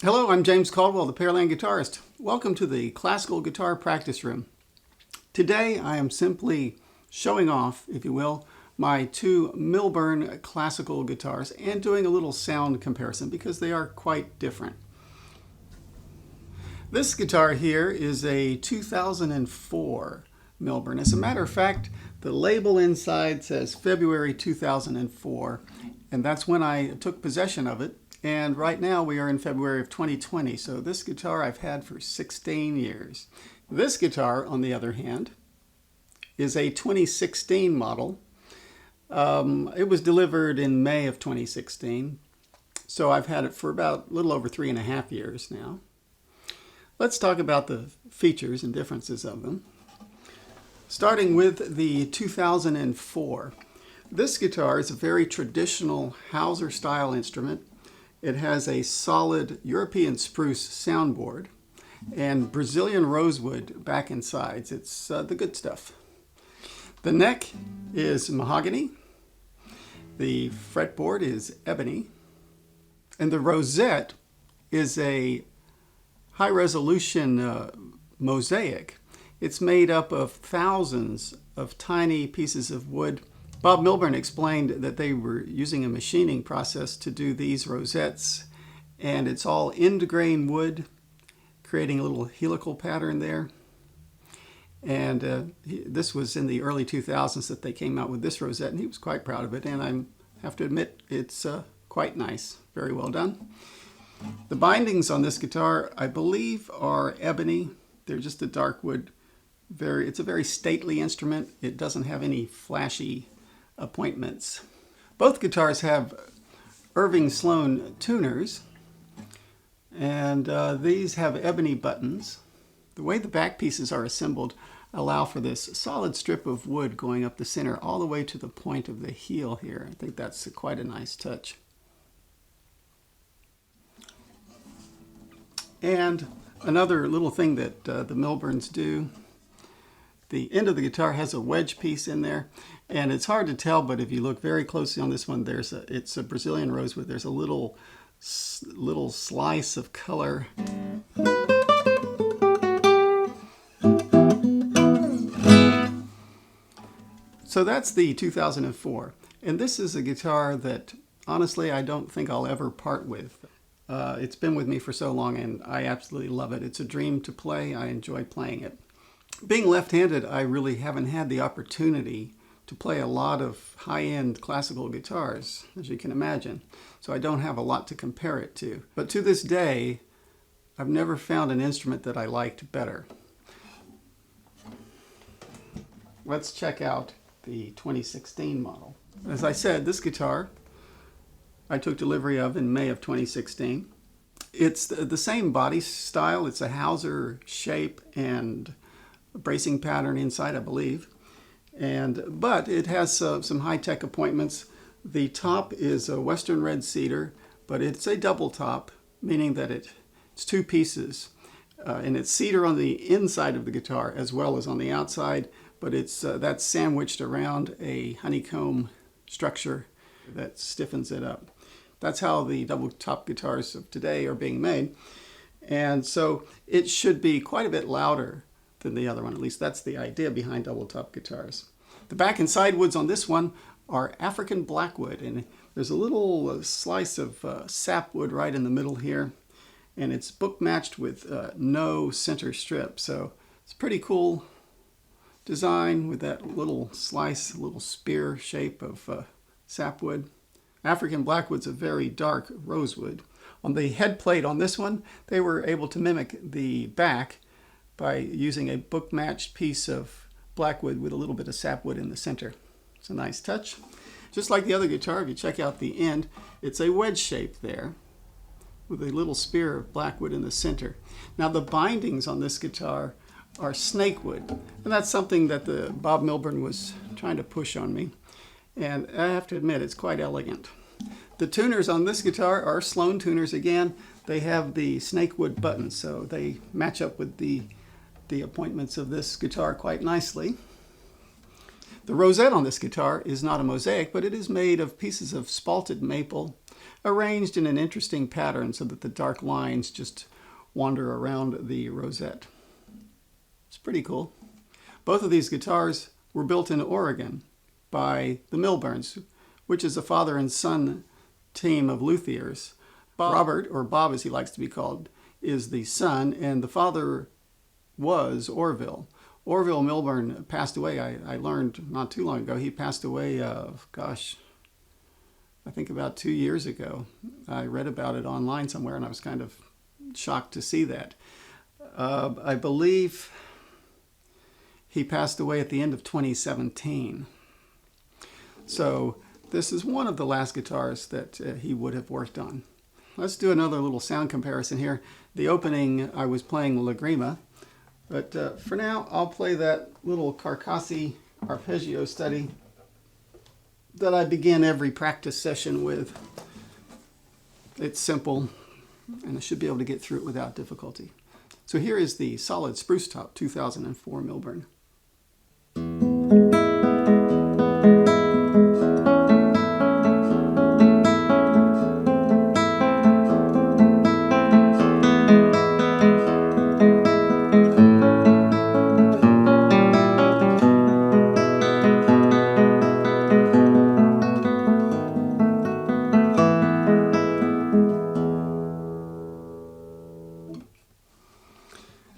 Hello, I'm James Caldwell, the Pearland guitarist. Welcome to the Classical Guitar Practice Room. Today I am simply showing off, if you will, my two Milburn classical guitars and doing a little sound comparison because they are quite different. This guitar here is a 2004 Milburn. As a matter of fact, the label inside says February 2004, and that's when I took possession of it. And right now we are in February of 2020, so this guitar I've had for 16 years. This guitar, on the other hand, is a 2016 model. It was delivered in May of 2016, so I've had it for about a little over 3.5 years now. Let's talk about the features and differences of them. Starting with the 2004. This guitar is a very traditional Hauser style instrument. It has a solid European spruce soundboard and Brazilian rosewood back and sides. It's the good stuff. The neck is mahogany. The fretboard is ebony. And the rosette is a high-resolution mosaic. It's made up of thousands of tiny pieces of wood. Bob Milburn explained that they were using a machining process to do these rosettes, and it's all end-grain wood, creating a little helical pattern there. And this was in the early 2000s that they came out with this rosette, and he was quite proud of it, and I have to admit it's quite nice. Very well done. The bindings on this guitar, I believe, are ebony. They're just a dark wood. It's a very stately instrument. It doesn't have any flashy appointments. Both guitars have Irving Sloan tuners, and these have ebony buttons. The way the back pieces are assembled allow for this solid strip of wood going up the center all the way to the point of the heel here. I think that's quite a nice touch. And another little thing that the Milburns do, the end of the guitar has a wedge piece in there, and it's hard to tell, but if you look very closely on this one, it's a Brazilian rosewood. There's a little slice of color. So that's the 2004, and this is a guitar that honestly I don't think I'll ever part with. It's been with me for so long, and I absolutely love it. It's a dream to play. I enjoy playing it. Being left-handed, I really haven't had the opportunity to play a lot of high-end classical guitars, as you can imagine. So I don't have a lot to compare it to. But to this day, I've never found an instrument that I liked better. Let's check out the 2016 model. As I said, this guitar I took delivery of in May of 2016. It's the same body style. It's a Hauser shape and bracing pattern inside, I believe. But it has some high-tech appointments. The top is a Western red cedar, but it's a double top, meaning that it's two pieces. And it's cedar on the inside of the guitar as well as on the outside, but that's sandwiched around a honeycomb structure that stiffens it up. That's how the double top guitars of today are being made. And so it should be quite a bit louder than the other one. At least that's the idea behind double top guitars. The back and side woods on this one are African Blackwood, and there's a little slice of sapwood right in the middle here, and it's book matched with no center strip. So it's a pretty cool design with that little slice, little spear shape of sapwood. African Blackwood's a very dark rosewood. On the head plate on this one, they were able to mimic the back by using a book-matched piece of Blackwood with a little bit of sapwood in the center. It's a nice touch. Just like the other guitar, if you check out the end, it's a wedge shape there with a little spear of Blackwood in the center. Now the bindings on this guitar are snakewood, and that's something that the Bob Milburn was trying to push on me. And I have to admit, it's quite elegant. The tuners on this guitar are Sloan tuners again. They have the snakewood buttons, so they match up with the appointments of this guitar quite nicely. The rosette on this guitar is not a mosaic, but it is made of pieces of spalted maple, arranged in an interesting pattern so that the dark lines just wander around the rosette. It's pretty cool. Both of these guitars were built in Oregon by the Milburns, which is a father and son team of luthiers. Robert, or Bob as he likes to be called, is the son, and the father was Orville. Orville Milburn passed away. I learned not too long ago. He passed away, I think about 2 years ago. I read about it online somewhere, and I was kind of shocked to see that. I believe he passed away at the end of 2017. So this is one of the last guitars that he would have worked on. Let's do another little sound comparison here. The opening, I was playing Lagrima, but for now, I'll play that little Carcassi arpeggio study that I begin every practice session with. It's simple, and I should be able to get through it without difficulty. So here is the solid spruce top 2004 Milburn.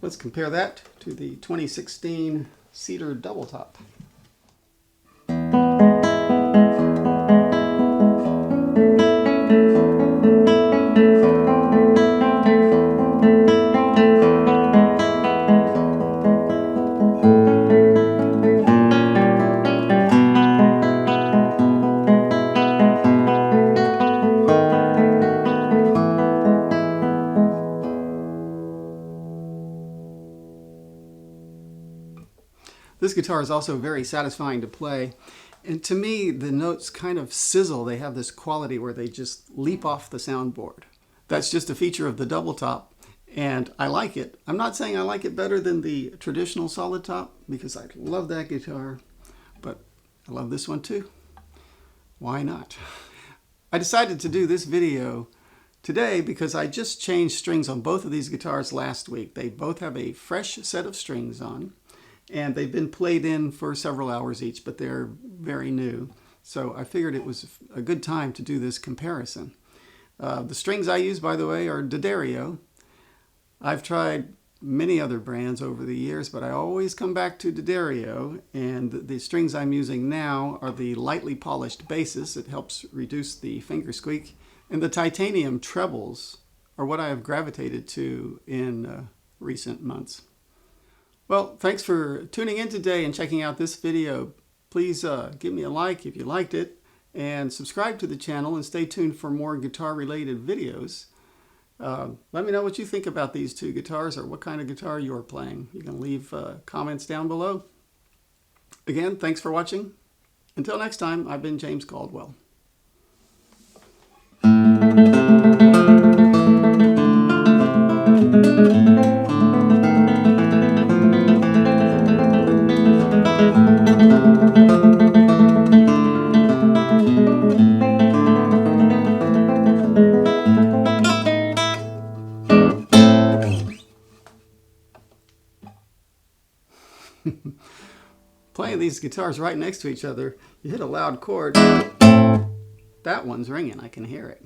Let's compare that to the 2016 Cedar double top. This guitar is also very satisfying to play, and to me the notes kind of sizzle. They have this quality where they just leap off the soundboard. That's just a feature of the double top, and I like it. I'm not saying I like it better than the traditional solid top, because I love that guitar, but I love this one too. Why not? I decided to do this video today because I just changed strings on both of these guitars last week. They both have a fresh set of strings on, and they've been played in for several hours each, but they're very new. So I figured it was a good time to do this comparison. The strings I use, by the way, are D'Addario. I've tried many other brands over the years, but I always come back to D'Addario, and the strings I'm using now are the lightly polished basses. It helps reduce the finger squeak, and the titanium trebles are what I have gravitated to in recent months. Well, thanks for tuning in today and checking out this video. Please give me a like if you liked it, and subscribe to the channel, and stay tuned for more guitar-related videos. Let me know what you think about these two guitars, or what kind of guitar you're playing. You can leave comments down below. Again, thanks for watching. Until next time, I've been James Caldwell. Playing these guitars right next to each other, you hit a loud chord, that one's ringing, I can hear it.